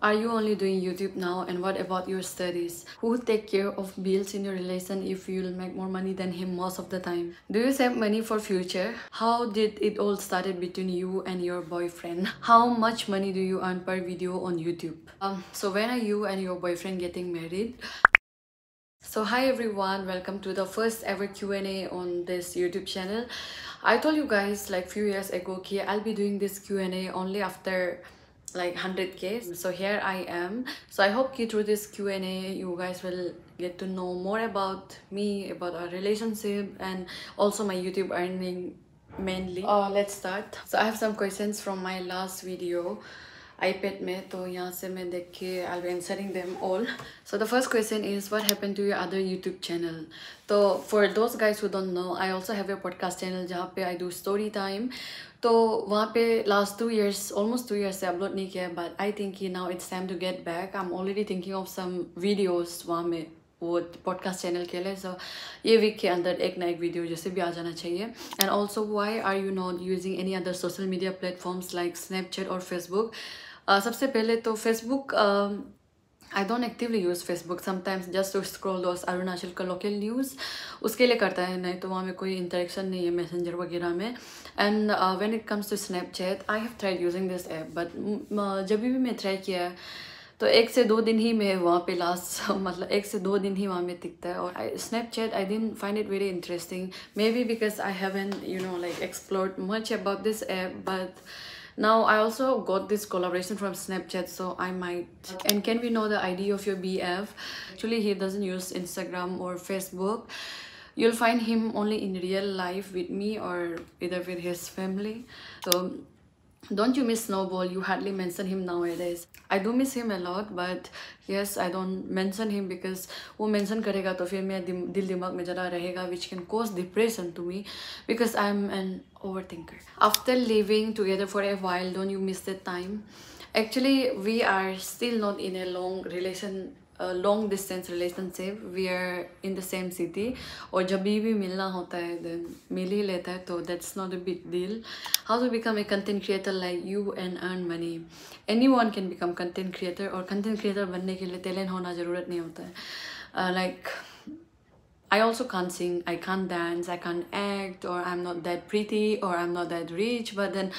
Are you only doing YouTube now, and what about your studies? Who will take care of bills in your relation if you'll make more money than him most of the time? Do you save money for future? How did it all started between you and your boyfriend? How much money do you earn per video on YouTube? So when are you and your boyfriend getting married? So hi everyone, welcome to the first ever Q&A on this YouTube channel. I told you guys like few years ago कि I'll be doing this Q&A only after like 100k. So here I am. So I hope कि through this Q&A you guys will get to know more about me, about our relationship, and also my YouTube earning mainly. Let's start. So I have some questions from my last video iPad में, तो यहाँ से मैं देख के I'll be answering them all. So the first question is, what happened to your other YouTube channel? So for those guys who don't know, I also have a podcast channel जहाँ पे I do story time. तो वहाँ पे last 2 years, almost 2 years से upload नहीं किया, but I think now it's time to get back. I'm already thinking of some videos वहाँ में वो पॉडकास्ट चैनल के लिए. सो ये वीक के अंदर एक ना एक वीडियो जैसे भी आ जाना चाहिए. And also why are you not using any other social media platforms like Snapchat और फेसबुक? सबसे पहले तो Facebook I don't actively use Facebook, sometimes just to scroll those Arunachal का लोकल न्यूज़, उसके लिए करता है, नहीं तो वहाँ में कोई इंटरेक्शन नहीं है मैसेंजर वगैरह में. And when it comes to Snapchat I have tried using this app, but जब भी मैं ट्राई किया है तो 1 से 2 दिन ही मैं वहाँ पे लास्ट मतलब 1 से 2 दिन ही वहाँ में टिकता है. और Snapchat I didn't find it very interesting, may be because I haven't like explored much about this app, but now I also got this collaboration from Snapchat, so I might. And can we know the ID of your BF? Actually he doesn't use Instagram or Facebook. You'll find him only in real life with me or either with his family. So don't you miss Snowball? You hardly mention him nowadays. I do miss him a lot, but yes, I don't mention him because वो mention करेगा तो फिर मेरा दिल दिमाग में ज़रा रहेगा, which can cause depression to me because I'm an overthinker. After living together for a while, don't you miss that time? Actually, we are still not in a long distance relationship. We are in the same city, और जब भी मिलना होता है then मिल ही लेता है, तो that's not a big deal. How to become a content creator like you and earn money? Anyone can become content creator, और content creator बनने के लिए talent होना ज़रूरत नहीं होता है. Like I also can't sing, I can't dance, I can't act, or I'm not that pretty, or I'm not that rich, but then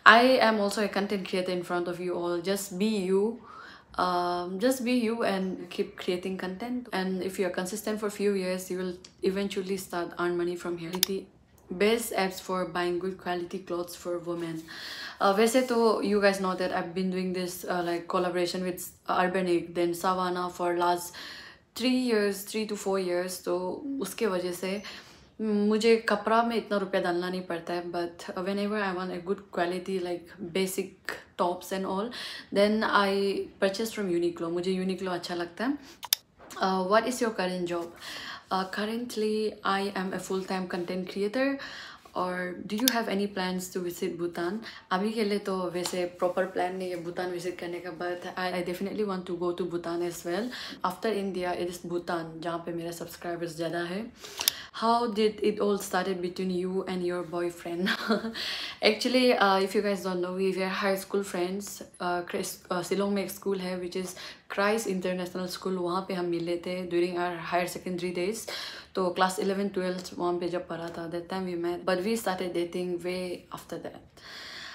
I am also a content creator in front of you all. Just be you. Just be you and keep creating content, and if you're consistent for a few years you will eventually start earn money from here. The best apps for buying good quality clothes for women. वैसे तो you guys know that I've been doing this like collaboration with Urbanic, then Savannah for last 3 to 4 years. तो उसके वजह से मुझे कपड़ा में इतना रुपया डालना नहीं पड़ता है, but whenever I want a good quality like basic tops and all, then I purchase from Uniqlo. मुझे यूनिक्लो अच्छा लगता है. What is your current job? Currently I am a full-time content creator. और do you have any plans to visit Bhutan? अभी के लिए तो वैसे प्रॉपर प्लान नहीं है भूटान विजिट करने का, but I definitely want to go to Bhutan as well. After India it is Bhutan जहाँ पे मेरे सब्सक्राइबर्स ज़्यादा है. How did it all started between you and your boyfriend? Actually, if you guys don't know, we were high school friends. Shillong में एक school है which is Christ International School. वहाँ पे हम मिले थे during our higher secondary days. तो class 11, 12 वहाँ पे जब पढ़ा था, that time we met. But we started dating way after that.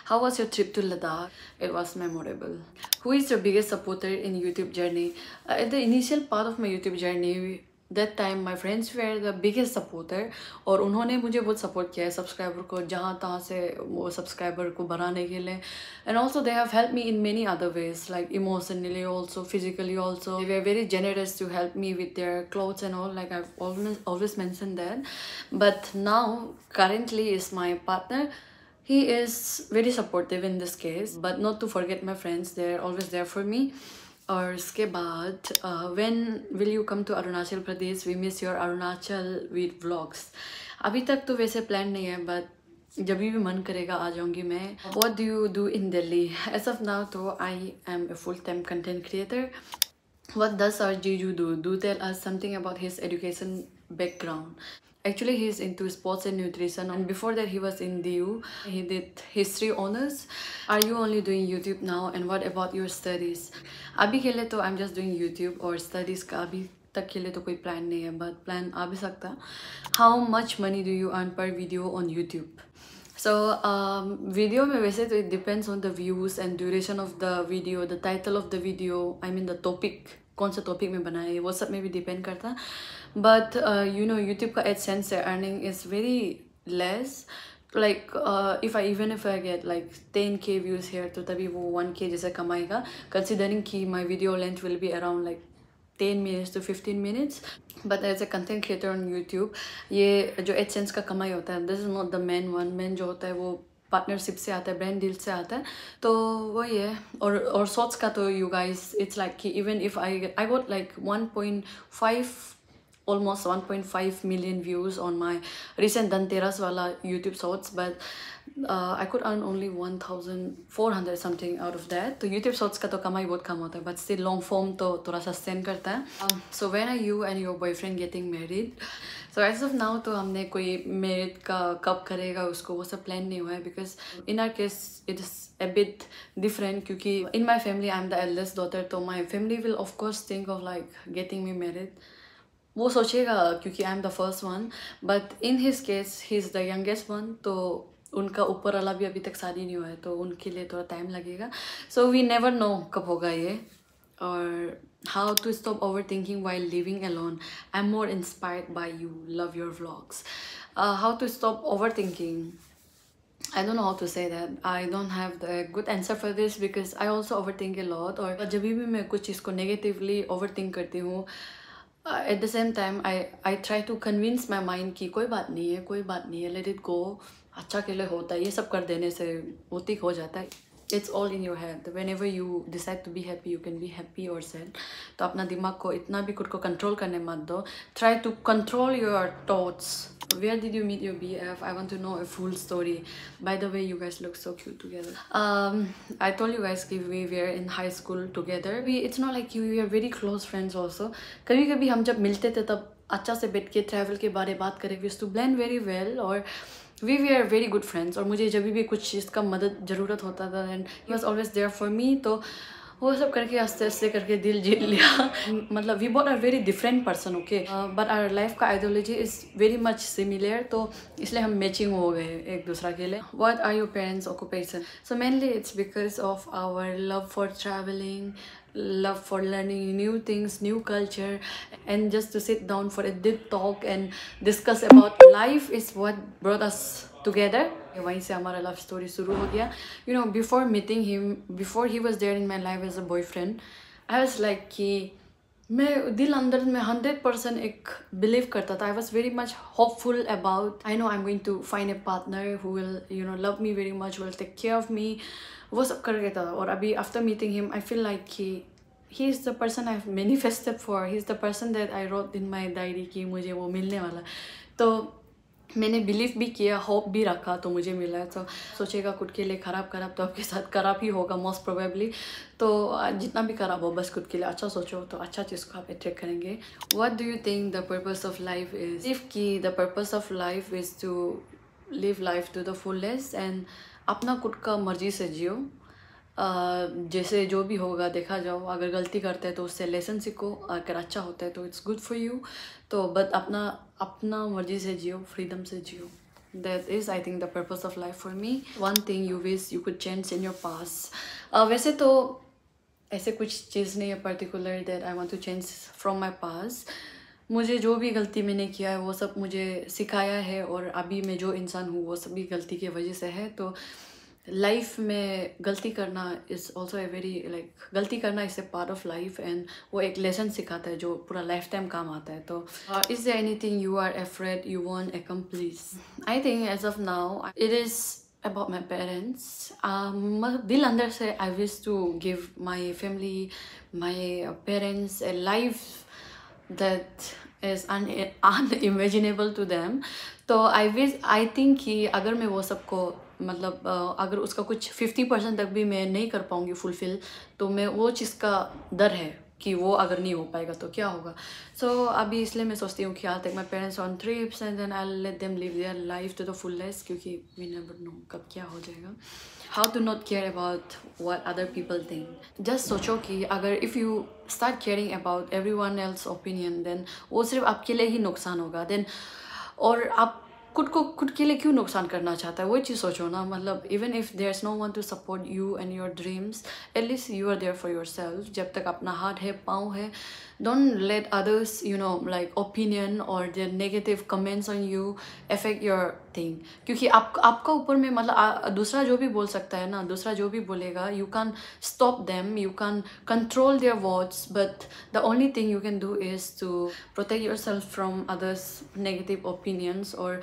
How was your trip to Ladakh? It was memorable. Who is your biggest supporter in YouTube journey? At the initial part of my YouTube journey, that time my friends were the biggest supporter, और उन्होंने मुझे बहुत support किया है subscriber को जहाँ तहाँ से वो सब्सक्राइबर को बढ़ाने के लिए. and also they have helped me in many other ways, like emotionally also, physically also. They were very generous to help me with their clothes and all, like I've always mentioned that. But now currently is my partner. He is very supportive in this case, but not to forget my friends, they're always there for me. और इसके बाद when will you come to Arunachal Pradesh? We miss your Arunachal with vlogs. अभी तक तो वैसे plan नहीं है, but जब भी मन करेगा आ जाऊँगी मैं. What do you do in Delhi? As of now तो I am a full-time content creator. What does our Jeju do? Do tell us something about his education background. Actually, he's into sports and nutrition, and before that, he was in DU. He did history honors. Are you only doing YouTube now? And what about your studies? अभी के लिए तो I'm just doing YouTube, और studies का अभी तक के लिए तो कोई plan नहीं है, but plan आ भी सकता. How much money do you earn per video on YouTube? So video में वैसे तो it depends on the views and duration of the video, the title of the video, I mean the topic, कौन सा topic में बनाए वो सब में भी डिपेंड करता. बट यू नो यूट्यूब का एडसेंस से earning is very less. Like if I get like 10K views here तो तभी वो 1K जैसे कमाएगा, कंसिडरिंग कि my video length will be around like 10 minutes to 15 minutes. But as a content creator on YouTube ये जो AdSense का कमाई होता है, this is not the main one. मेन जो होता है वो पार्टनरशिप से आता है, ब्रांड डील से आता है. तो वही है. और शॉर्ट्स का तो यू गाइस इट्स लाइक कि even if I got like 1.5 almost 1.5 million views on my recent Dhanteras wala YouTube shorts, but I could earn only 1,400 something out of that. तो YouTube shorts का तो कमाई बहुत कम होता है, but still long form तो थोड़ा sustain करता है. So when are you and your boyfriend getting married? So as of now तो हमने कोई married का कब करेगा उसको वो सब plan नहीं हुआ है, because in our case it is a bit different. क्योंकि in my family I'm the eldest daughter, तो my family will of course think of like getting me married. वो सोचेगा क्योंकि I am the first one, but in his case he is the youngest one, तो उनका ऊपर वाला भी अभी तक शादी नहीं हुआ है, तो उनके लिए थोड़ा टाइम लगेगा. सो वी नेवर नो कब होगा ये. और how to stop over thinking while living alone. I am more inspired by you, love your vlogs. How to stop over thinking. I don't know how to say that. I don't have the good answer for this because I also overthink a lot. और जब भी मैं कुछ चीज़ को negatively overthink करती हूँ, at the same time I try to convince my mind कि कोई बात नहीं है, कोई बात नहीं है, let it go, अच्छा के लिए होता है, ये सब कर देने से वो ठीक हो जाता है. It's all in your head. Whenever you decide to be happy, you can be happy or sad. तो अपना दिमाग को इतना भी खुद को कंट्रोल करने मत दो. Try to control your thoughts. Where did you meet your BF? I want to know a full story. By the way, you guys look so cute together. I told you guys कि we were in high school together. It's not like we are very close friends also. कभी कभी हम जब मिलते थे तब अच्छा से बैठ के ट्रैवल के बारे बात करें. We used to blend very well, और we were very good friends. और मुझे जब भी कुछ चीज़ का मदद ज़रूरत होता था and he was always there for me. तो वो सब करके आस्ते आस्ते करके दिल जीत लिया. मतलब we both are very different person, okay, but our life का ideology is very much similar, तो इसलिए हम मैचिंग हो गए एक दूसरे के लिए. What are your parents occupation? So mainly it's because of our love for travelling, love for learning new things, new culture, and just to sit down for a deep talk and discuss about life is what brought us together. वहीं से हमारा love story शुरू हो गया. You know, before meeting him, before he was there in my life as a boyfriend, I was like कि मैं दिल अंदर में 100% एक बिलीव करता था. I was very much hopeful about, I know I'm going to find a partner who will, you know, love me very much, will take care of me. वो सब करके था. और अभी after meeting him, I feel like he is the person I've manifested for. He is the person that I wrote in my diary कि मुझे वो मिलने वाला. तो मैंने बिलीव भी किया, होप भी रखा, तो मुझे मिला. तो सोचेगा खुद के लिए ख़राब तो आपके साथ ख़राब ही होगा मोस्ट प्रोबेबली. तो जितना भी ख़राब हो बस खुद के लिए अच्छा सोचो, तो अच्छा चीज़ को आप अट्रैक्ट करेंगे. What do you think the purpose of life is? If कि the purpose of life is to live life to the fullest and अपना खुद का मर्जी से जियो. जैसे जो भी होगा देखा जाओ. अगर गलती करते हैं तो उससे लेसन सीखो, अगर अच्छा होता है तो इट्स गुड फॉर यू. तो बट अपना मर्जी से जियो, फ्रीडम से जियो. That is, I think, the purpose of life for me. One thing you wish you could change in your past. वैसे तो ऐसे कुछ चीज़ नहीं है particular that I want to change from my past. मुझे जो भी गलती मैंने किया है वो सब मुझे सिखाया है, और अभी मैं जो इंसान हूँ वो सभी गलती की वजह से है. तो लाइफ में गलती करना is also a very like, गलती करना is a part of life, and वो एक लेसन सिखाता है जो पूरा लाइफ टाइम काम आता है. तो is there anything you are afraid you want accomplish? I think as of now it is about my parents. दिल अंदर से I wish to give my family, my parents a life that is unimaginable to them. तो I think कि अगर मैं वो सबको मतलब अगर उसका कुछ 50% तक भी मैं नहीं कर पाऊँगी फुलफ़िल, तो मैं वो चीज़ का डर है कि वो अगर नहीं हो पाएगा तो क्या होगा. सो अभी इसलिए मैं सोचती हूँ कि I'll take my parents on trips and then I'll let them live their life to the fullest, क्योंकि we never know कब क्या हो जाएगा. How to not care about what other people think. Just सोचो कि अगर if you start caring about everyone else's opinion, then वो सिर्फ आपके लिए ही नुकसान होगा. Then और आप खुद के लिए क्यों नुकसान करना चाहता है, वही चीज़ सोचो ना. मतलब even if there is no one to support you and your dreams, at least you are there for yourself. जब तक अपना हाथ है, पाँव है, don't let others like opinion और their negative comments on you affect your thing. क्योंकि आपका ऊपर में मतलब दूसरा जो भी बोल सकता है ना, दूसरा जो भी बोलेगा, you can stop them, you can control their words, but the only thing you can do is to protect yourself from others negative opinions. और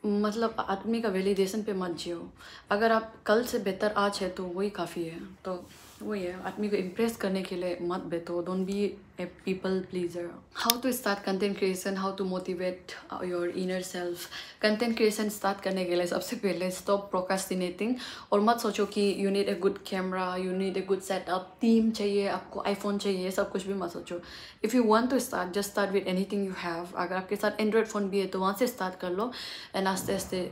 मतलब आदमी का वैलिडेशन पे मत जियो. अगर आप कल से बेहतर आज है तो वही काफ़ी है. तो वही है, आदमी को इम्प्रेस करने के लिए मत बैठो. Don't be a people pleaser. How to start content creation, how to motivate your inner self. Content creation start करने के लिए सबसे पहले स्टॉप प्रोक्रास्टिनेटिंग. और मत सोचो कि you need a good camera, you need a good setup, team चाहिए आपको, आईफोन चाहिए, सब कुछ भी मत सोचो. If you want to start, just start with anything you have. अगर आपके साथ एंड्रॉयड फ़ोन भी है तो वहाँ से स्टार्ट कर लो. एंड आस्ते आस्ते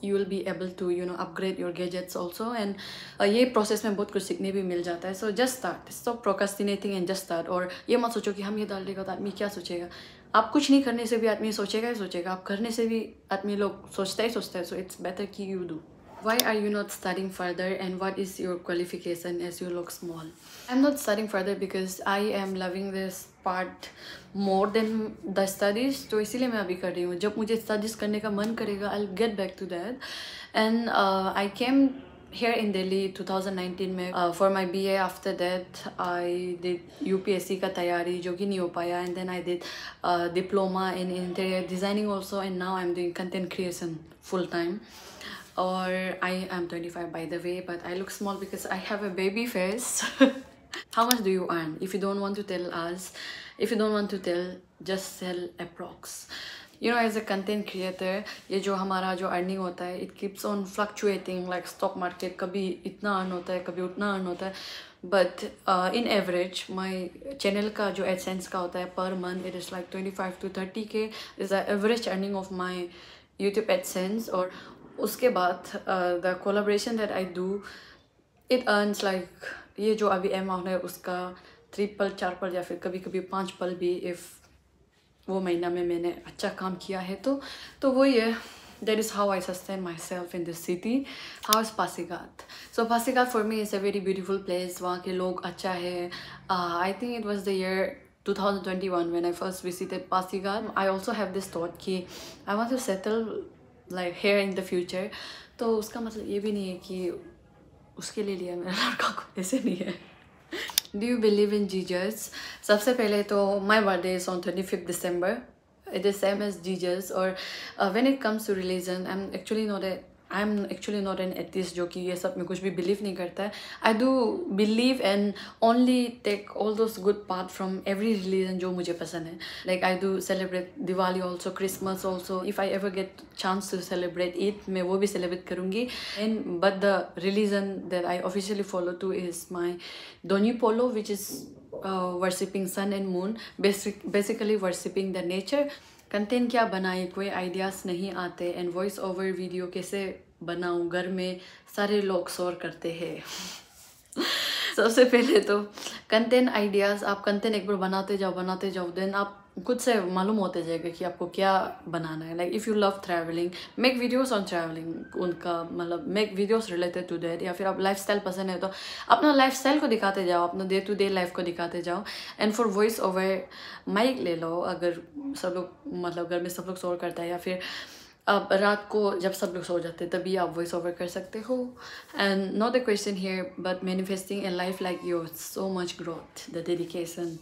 you will be able to upgrade your gadgets also. And ये प्रोसेस में बहुत कुछ सीखने भी मिल जाता है. So just start, stop procrastinating and just start. और ये मत सोचो कि हम ये डाल देगा तो आदमी क्या सोचेगा. आप कुछ नहीं करने से भी आदमी सोचेगा ही सोचेगा, आप करने से भी आदमी लोग सोचता ही सोचता है. So it's better कि you do. Why are you not studying further and what is your qualification as you look small? I'm not studying further because I am loving this part more than the studies. तो इसीलिए मैं अभी कर रही हूँ. जब मुझे studies करने का मन करेगा, I'll get back to that. And I came here in Delhi 2019 में for my BA. After that I did UPSC का तैयारी जो कि नहीं हो पाया. And then I did diploma in interior designing also. And now I'm doing content creation full time. Or I am 25 by the way, but I look small because I have a baby face. How much do you earn? If you don't want to tell us, if you don't want to tell, just tell approx. As a content creator, ये जो हमारा जो earning होता है, it keeps on fluctuating like stock market. कभी इतना earn होता है, कभी उतना earn होता है. But in average, my channel का जो AdSense का होता है per month, it is like 25 to 30K is the average earning of my YouTube AdSense. और उसके बाद the collaboration that I do, it earns like ये जो अभी अमाउंट है उसका 3 पल 4 पल या फिर कभी कभी 5 पल भी, if वो महीना में मैंने अच्छा काम किया है तो वही है. That is how I sustain myself in this city. How is Pasigat? So Pasigat for me is a very beautiful place. वहाँ के लोग अच्छा है. I think it was the year 2021 when I first visited Pasigat. I also have this thought कि I want to settle like here in the future. तो उसका मतलब ये भी नहीं है कि उसके लिए लिया मेरा लड़का को, ऐसे नहीं है. Do you believe in Jesus? सबसे पहले तो my birthday is on 25th December. It is same as Jesus. और when it comes to religion, I'm actually not an atheist जो कि ये सब में कुछ भी believe नहीं करता है. I do believe and only take all those good part from every religion जो मुझे पसंद है. Like I do celebrate Diwali also, Christmas also. If I ever get chance to celebrate it, मैं वो भी celebrate करूँगी. But the religion that I officially follow to is my Donyu Polo, which is worshipping sun and moon, basically worshipping the nature. Content क्या बनाए, कोई ideas नहीं आते. And voice over video कैसे बनाऊँ, घर में सारे लोग शोर करते हैं. सबसे पहले तो कंटेंट आइडियाज़, आप कंटेंट एक बार बनाते जाओ देन आप खुद से मालूम होते जाएगा कि आपको क्या बनाना है. Like if you love travelling, make videos on travelling. उनका मतलब make videos related to that. या फिर आप लाइफस्टाइल पसंद है तो अपना लाइफस्टाइल को दिखाते जाओ, अपना डे टू डे लाइफ को दिखाते जाओ. And for voice over mic ले लो. अगर सब लोग मतलब घर में सब लोग शोर करता है या फिर अब रात को जब सब लोग सो जाते हैं तभी आप वॉइस ओवर कर सकते हो. And not the question here but manifesting A life like yours, so much growth, the dedication.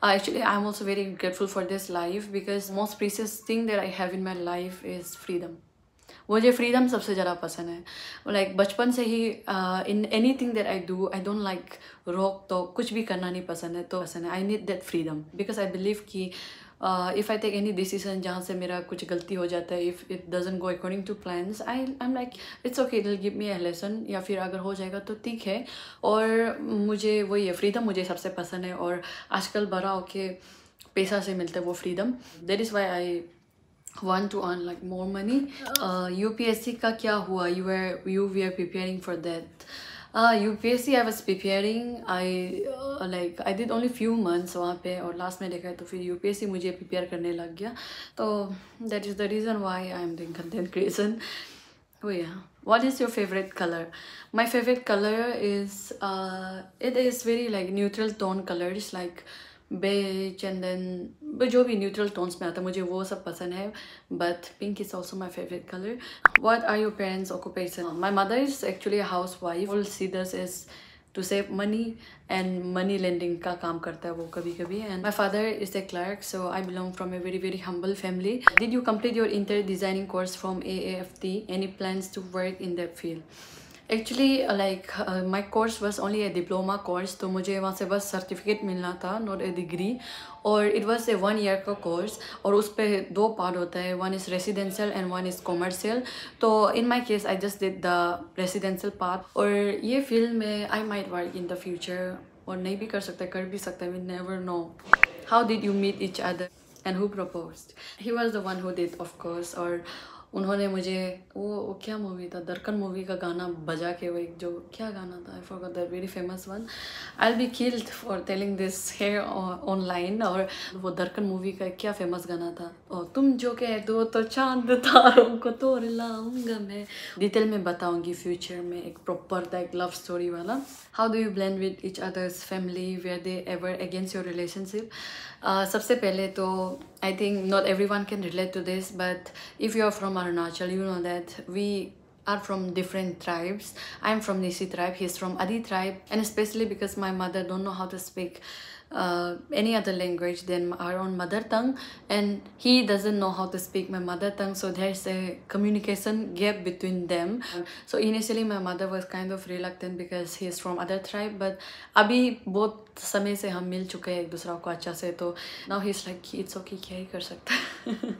Actually, I'm also very grateful for this life because most precious thing that I have in my life is freedom. मुझे freedom सबसे ज़्यादा पसंद है. Like बचपन से ही in anything that I do, I don't like रोक तो कुछ भी करना नहीं पसंद है. तो पसंद है. I need that freedom because I believe कि if I take any decision जहाँ से मेरा कुछ गलती हो जाता है, if it doesn't go according to plans, I'm like it's okay, it'll give me a lesson. या फिर अगर हो जाएगा तो ठीक है. और मुझे वही है, फ्रीडम मुझे सबसे पसंद है. और आजकल बड़ा होके पैसा से मिलता है वो freedom. That is why I want to earn like more money. UPSC का क्या हुआ? You were preparing for that. UPSC I was preparing. I did only few months वहाँ पे, और लास्ट में देखा तो फिर UPSC मुझे प्रिपेयर करने लग गया. तो that is the reason why I am doing content creation. Oh yeah. What is your favorite color? My favorite color is it is very like neutral tone colors like beige and then जो भी neutral tones में आता है मुझे वो सब पसंद है. But pink is also my favorite color. What are your parents' occupation? My mother is actually a housewife. All she does is to save money and money lending का काम करता है वो कभी कभी. And my father is a clerk, so I belong from a very very humble family. Did you complete your interior designing course from AAFT? Any plans to work in that field? Actually my course was only a diploma course, तो मुझे वहाँ से बस certificate मिलना था, not a degree. और it was a 1 year का course, और उस पे 2 पार्ट होता है, one is residential and one is commercial. तो in my case I just did the residential part. और ये field में I might work in the future, और नहीं भी कर सकते, कर भी सकते, we never know. How did you meet each other and who proposed? He was the one who did, of course. और उन्होंने मुझे वो क्या मूवी था, दरकन मूवी का गाना बजा के, वो एक जो क्या गाना था, I forgot that very famous one. I will be killed for telling this here online. और वो दरकन मूवी का क्या फेमस गाना था, और तुम जो कह दो तो चांद तारों को तोड़ लाऊंगा मैं. डिटेल में बताऊंगी फ्यूचर में, एक प्रॉपर था एक लव स्टोरी वाला. How do you blend with each others family? Were they ever against your relationship? सबसे पहले तो I think not everyone can relate to this, but if you are from Arunachal, you know that we are from different tribes. I'm from Nisi tribe, he's from Adi tribe, and especially because my mother don't know how to speak any other language than our own mother tongue, and he doesn't know how to speak my mother tongue, so there's a communication gap between them. So initially my mother was kind of reluctant because he is from other tribe, but अभी बहुत समय से हम मिल चुके हैं एक दूसरा को अच्छा से, तो now he's like it's okay, क्या ही कर सकता है.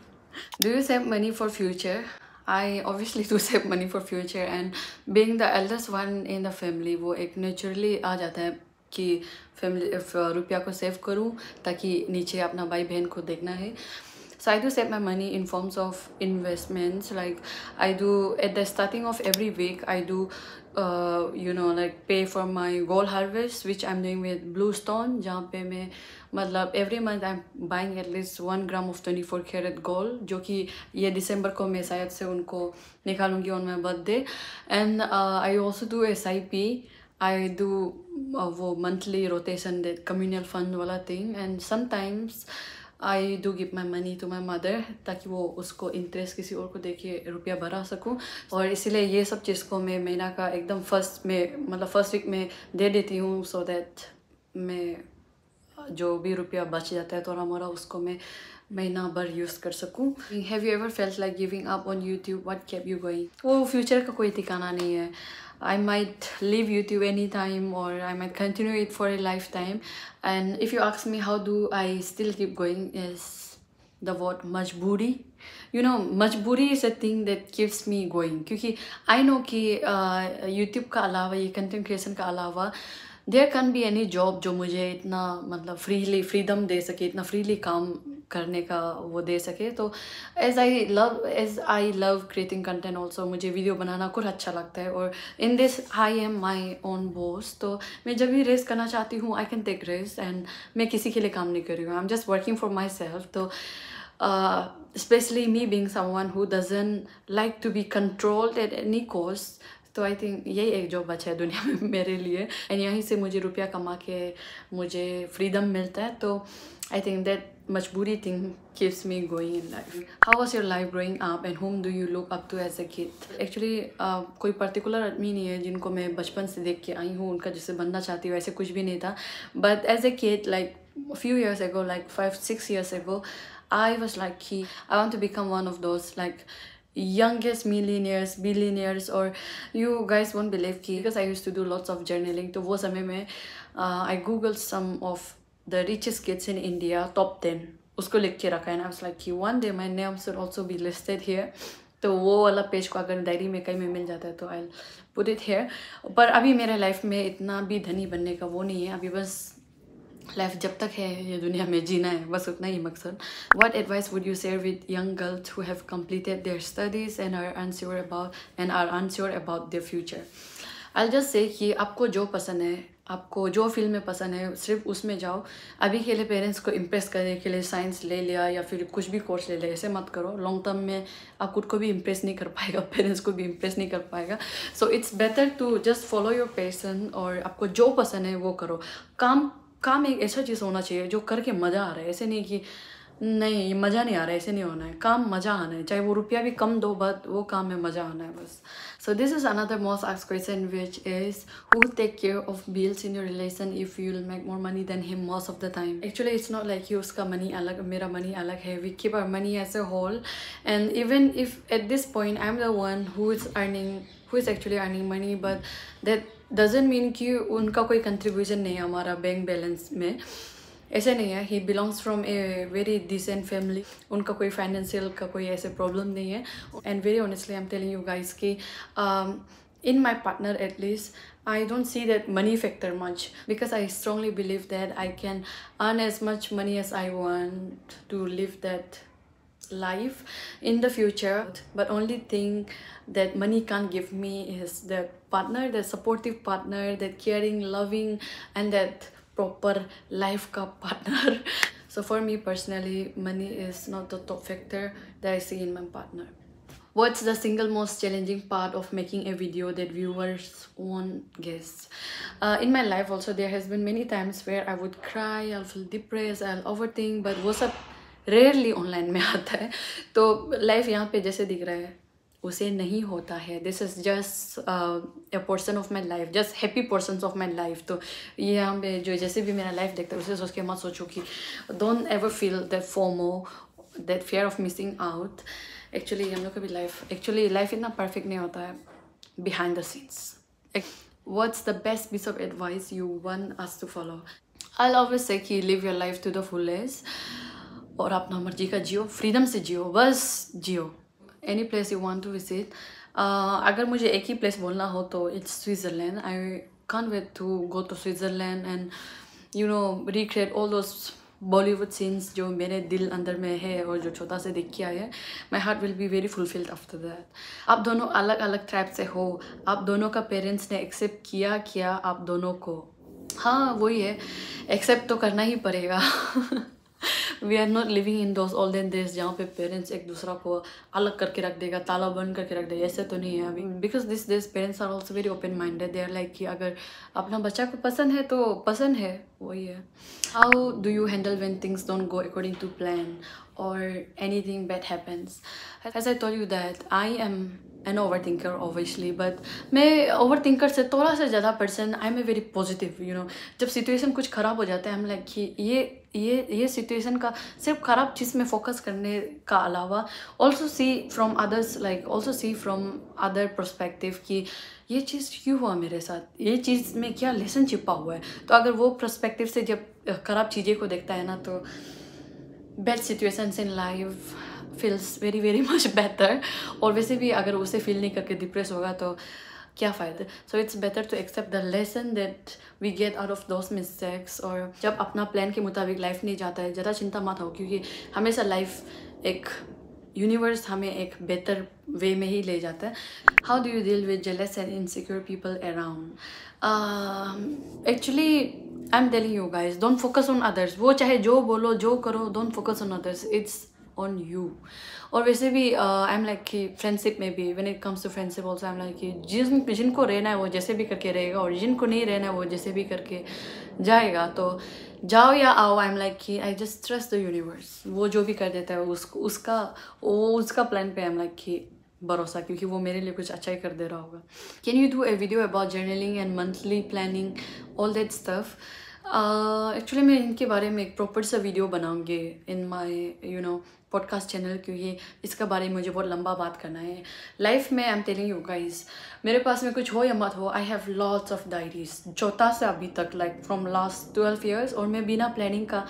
Do you save money for future? I obviously do save money for future, and being the eldest one in the family, वो एक naturally आ जाता है कि फैमिली रुपया को सेव करूँ ताकि नीचे अपना भाई बहन को देखना है. So I do save my money in forms of investments. Like I do at the starting of every week, I do like pay for my gold harvest, which I'm doing with Bluestone. जहाँ पे मैं मतलब every month I'm buying at least 1 gram of 24 karat gold, जो कि ये दिसंबर को मैं शायद से उनको निकालूंगी on my birthday. And I also do SIP. I do वो monthly rotation, that communal fund वाला thing, and sometimes I do give my money to my mother ताकि वो उसको इंटरेस्ट किसी और को देके रुपया भरा सकूं. और इसीलिए ये सब चीज़ को मैं महीना का एकदम फर्स्ट वीक में दे देती हूँ, सो दैट मैं जो भी रुपया बच जाता है थोड़ा मोड़ा उसको मैं महीना भर यूज़ कर सकूं. Have you ever felt like giving up on YouTube? What kept you going? वो फ्यूचर का कोई ठिकाना नहीं है. I might leave YouTube anytime, or I might continue it for a lifetime. And if you ask me how do I still keep going, is the word majboori. You know, majboori is a thing that keeps me going. क्योंकि I know कि YouTube का अलावा, ये content creation का अलावा, there can't be any job जो मुझे इतना मतलब फ्रीडम दे सके, इतना फ्रीली काम करने का वो दे सके. तो as I love creating content also, मुझे वीडियो बनाना कुछ अच्छा लगता है. और in this I am my own boss. तो मैं जब भी रेस्ट करना चाहती हूँ I can take rest, and मैं किसी के लिए काम नहीं कर रही हूँ, I'm just working for myself. तो especially me being someone who doesn't like to be controlled at any cost, तो आई थिंक यही एक जॉब बचा है दुनिया में मेरे लिए, एंड यहीं से मुझे रुपया कमा के मुझे फ्रीडम मिलता है. तो आई थिंक दैट मजबूरी thing keeps me going in life. How was your life growing up, and whom do you look up to as a kid? Actually कोई पर्टिकुलर आदमी नहीं है जिनको मैं बचपन से देख के आई हूँ, उनका जिससे बनना चाहती हूँ, ऐसे कुछ भी नहीं था. But as a kid, like a few years ago, like 5-6 years ago, I was like I want to become one of those like youngest millionaires, billionaires, or you guys won't believe because I used to do lots of journaling. तो वो समय में I googled some of the richest kids in India, top 10. उसको लिख के रखा है ना. I was like कि one day my name should also be listed here. तो वो वाला पेज को अगर डायरी में कहीं में मिल जाता है तो I'll put it here. पर अभी मेरे लाइफ में इतना भी धनी बनने का वो नहीं है. अभी बस लाइफ जब तक है ये दुनिया में जीना है, बस उतना ही मकसद. What advice would you share with young girls who have completed their studies and are unsure about their future? I'll just say कि आपको जो पसंद है, आपको जो फील्ड में पसंद है, सिर्फ उसमें जाओ. अभी के लिए पेरेंट्स को इम्प्रेस करने के लिए साइंस ले लिया या फिर कुछ भी कोर्स ले लिया, ऐसे मत करो. लॉन्ग टर्म में आप खुद को भी इम्प्रेस नहीं कर पाएगा, पेरेंट्स को भी इम्प्रेस नहीं कर पाएगा. So it's better to just follow your passion, और आपको जो पसंद है वो करो. काम एक ऐसा चीज़ होना चाहिए जो करके मज़ा आ रहा है. ऐसे नहीं कि नहीं ये मज़ा नहीं आ रहा है, ऐसे नहीं होना है. काम मज़ा आना है, चाहे वो रुपया भी कम दो, बट वो काम में मज़ा आना है बस. So this is another most asked question, which is who take care of bills in your relation if you'll make more money than him most of the time? Actually it's not like you उसका money अलग मेरा money अलग है. We keep our money as a whole, and even if at this point I'm the one who is actually earning money, but that doesn't mean कि उनका कोई contribution नहीं है हमारा बैंक बैलेंस में. ऐसे नहीं है. He belongs from a very decent family. उनका कोई फाइनेंशियल का कोई ऐसे प्रॉब्लम नहीं है. And very honestly I am telling you guys कि in my partner at least I don't see that money factor much, because I strongly believe that I can earn as much money as I want to live that life in the future. But only thing that money can't give me is the partner, the supportive partner, that caring, loving, and that proper life ka partner. So for me personally, money is not the top factor that I see in my partner. What's the single most challenging part of making a video that viewers won't guess? In my life also there has been many times where I would cry, I'll feel depressed, I'll overthink, but वो सब rarely online में आता है. तो life यहाँ पे जैसे दिख रहा है उसे नहीं होता है. This is just a portion of my life, just happy portions of my life. तो ये यहाँ पे जो जैसे भी मेरा लाइफ देखता है उसे सोच के मत सोचो कि don't ever feel that FOMO, that fear of missing out. Actually हम लोग का भी लाइफ इतना परफेक्ट नहीं होता है behind the scenes. What's the best piece of advice you want us to follow? I always say कि live your life to the fullest, और अपना मर्जी का जियो, फ्रीडम से जियो, बस जियो. Any place you want to visit. अगर मुझे एक ही प्लेस बोलना हो तो it's Switzerland. I can't wait to go to Switzerland and you know recreate all those Bollywood scenes जो मेरे दिल अंदर में है और जो छोटा से देख के आए हैं. My heart will be very fulfilled after that. आप दोनों अलग अलग ट्राइब से हो, आप दोनों का पेरेंट्स ने एक्सेप्ट किया आप दोनों को. हाँ वही है, एक्सेप्ट तो करना ही पड़ेगा. We are not living in those olden days जहाँ पे पेरेंट्स एक दूसरा को अलग करके रख देगा, ताला बंद करके रख देगा. ऐसे तो नहीं है अभी, because this days parents are also very open minded. They are like कि अगर अपना बच्चा को पसंद है तो पसंद है, वही है. How do you handle when things don't go according to plan or anything bad happens? As I told you that I am an overthinker obviously, but मैं overthinker से थोड़ा सा ज़्यादा person, I'm a very positive, you know. जब situation कुछ ख़राब हो जाता है हम लाइक कि ये situation का सिर्फ ख़राब चीज़ में फोकस करने का अलावा also see from others, like also see from other perspective कि ये चीज़ क्यों हुआ मेरे साथ, ये चीज़ में क्या लेसन छिपा हुआ है. तो अगर वो पर्सपेक्टिव से जब ख़राब चीज़ें को देखता है ना तो bad situations in life feels very very much better. और वैसे भी अगर उसे फील नहीं करके डिप्रेस होगा तो क्या फ़ायदा. So it's better to accept the lesson that we get out of those mistakes. और जब अपना प्लान के मुताबिक लाइफ नहीं जाता है ज़्यादा चिंता मत हो, क्योंकि हमेशा लाइफ एक यूनिवर्स हमें एक बेहतर वे में ही ले जाता है. How do you deal with jealous and insecure people around? Actually I am telling you guys, don't focus on others. वो चाहे जो बोलो जो करो, don't focus on others, it's on you. और वैसे भी आई एम लाइक कि फ्रेंडशिप में भी, when it comes to friendship also I am like कि जिनको रहना है वो जैसे भी करके रहेगा, और जिनको नहीं रहना है वो जैसे भी करके जाएगा. तो जाओ या आओ, आई एम लाइक कि I just trust the universe. वो जो भी कर देता है उसका प्लान पे आई एम लाइक कि भरोसा, क्योंकि वो मेरे लिए कुछ अच्छा ही कर दे रहा होगा. Can you do a video about journaling and monthly planning, all that stuff? Actually मैं इनके बारे में एक प्रॉपर सा वीडियो बनाऊंगी इन माई पॉडकास्ट चैनल, क्योंकि इसका बारे में मुझे बहुत लंबा बात करना है. लाइफ में आई एम टेलिंग यू गाइज, मेरे पास में कुछ हो या मत हो, I have lots of diaries छोटा से अभी तक, लाइक फ्रॉम लास्ट 12 years. और मैं बिना प्लानिंग का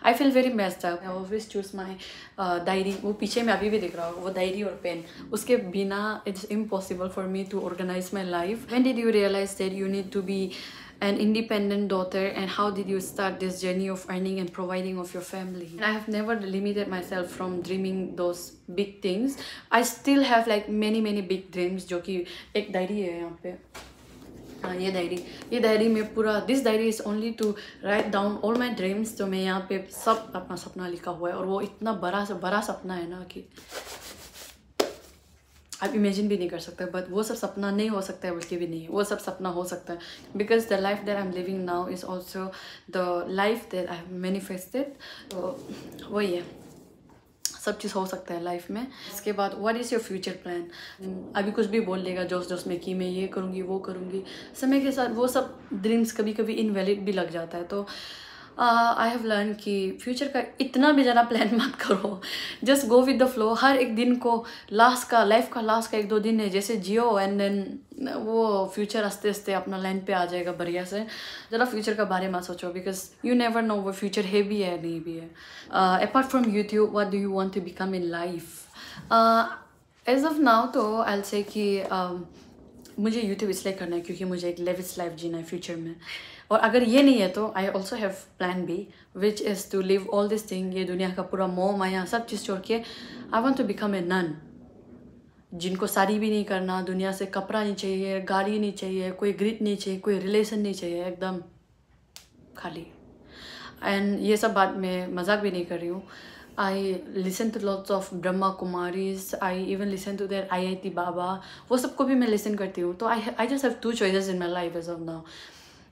I feel very messed up. I always choose my diary. वो पीछे में अभी भी दिख रहा होगा, वो diary और pen. उसके बिना it's impossible for me to organize my life. When did you realize that you need to be an independent daughter, and how did you start this journey of earning and providing of your family? And I have never limited myself from dreaming those big things. I still have like many big dreams, जो कि एक diary है यहाँ पे. हाँ, ये diary में पूरा this diary is only to write down all my dreams. तो मैं यहाँ पे सब अपना सपना लिखा हुआ है, और वो इतना बड़ा से बड़ा सपना है ना कि आप इमेजिन भी नहीं कर सकते. बट वो सब सपना नहीं हो सकता है, बल्कि भी नहीं, वो सब सपना हो सकता है. Because the life that I am living now is also the life that I have manifested. तो वही है, सब चीज़ हो सकता है लाइफ में. इसके बाद what is your future plan? अभी कुछ भी बोल लेगा जोश में कि मैं ये करूँगी वो करूँगी, समय के साथ वो सब ड्रीम्स कभी कभी इनवैलिड भी लग जाता है. तो आई हैव लर्न कि फ्यूचर का इतना भी ज़्यादा प्लान मत करो. Just go with the flow. हर एक दिन को लाइफ का 1-2 दिन है जैसे जियो, एंड देन वो फ्यूचर आस्ते आस्ते अपना लाइन पे आ जाएगा बढ़िया से. ज़रा फ्यूचर का बारे में सोचो, बिकॉज यू नेवर नो वो फ्यूचर है भी है नहीं भी है. Apart from YouTube, what do you want to become in life? As of now तो आई विल से कि मुझे यूट्यूब इसलिए करना है क्योंकि मुझे एक लेविश लाइफ जीना है फ्यूचर में. और अगर ये नहीं है तो I also have plan B, which is to leave all this thing. ये दुनिया का पूरा मोह माया सब चीज़ छोड़ के I want to become a nun, जिनको शादी भी नहीं करना, दुनिया से कपड़ा नहीं चाहिए, गाड़ी नहीं चाहिए, कोई ग्रिट नहीं चाहिए, कोई रिलेशन नहीं चाहिए, एकदम खाली. एंड ये सब बात मैं मजाक भी नहीं कर रही हूँ. I listen to lots of Brahma Kumaris. I even listen to their IIT Baba. वो सबको भी मैं listen करती हूँ. तो I just have 2 choices in my life as of now.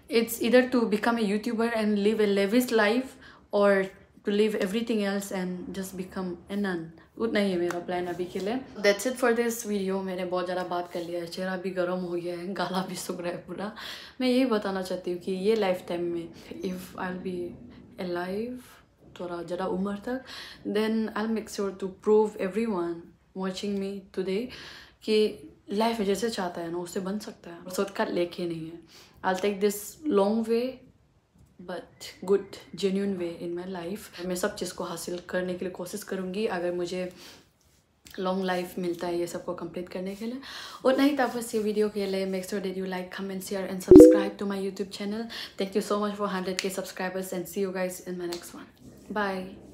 It's either to become a YouTuber and live a lavish life, or to leave everything else and just become a nun. उतना ही है मेरा plan अभी के लिए. That's it for this video. मैंने बहुत ज़्यादा बात कर लिया है, चेहरा भी गर्म हो गया है, गाला भी सूख रहा है पूरा. मैं यही बताना चाहती हूँ कि ये लाइफ टाइम में if I'll be alive थोड़ा ज़्यादा उम्र तक, then I'll make sure to prove everyone watching me today कि लाइफ जैसे चाहता है ना उससे बन सकता है. शॉर्टकट लेके नहीं है. I'll take this long way but good genuine way in my life. मैं सब चीज़ को हासिल करने के लिए कोशिश करूँगी अगर मुझे लॉन्ग लाइफ मिलता है ये सबको कंप्लीट करने के लिए. और नहीं था बस ये वीडियो के लिए. Make sure that you like, comment, share and subscribe to my YouTube channel. Thank you so much for 100K subscribers and see you guys in my next one. Bye.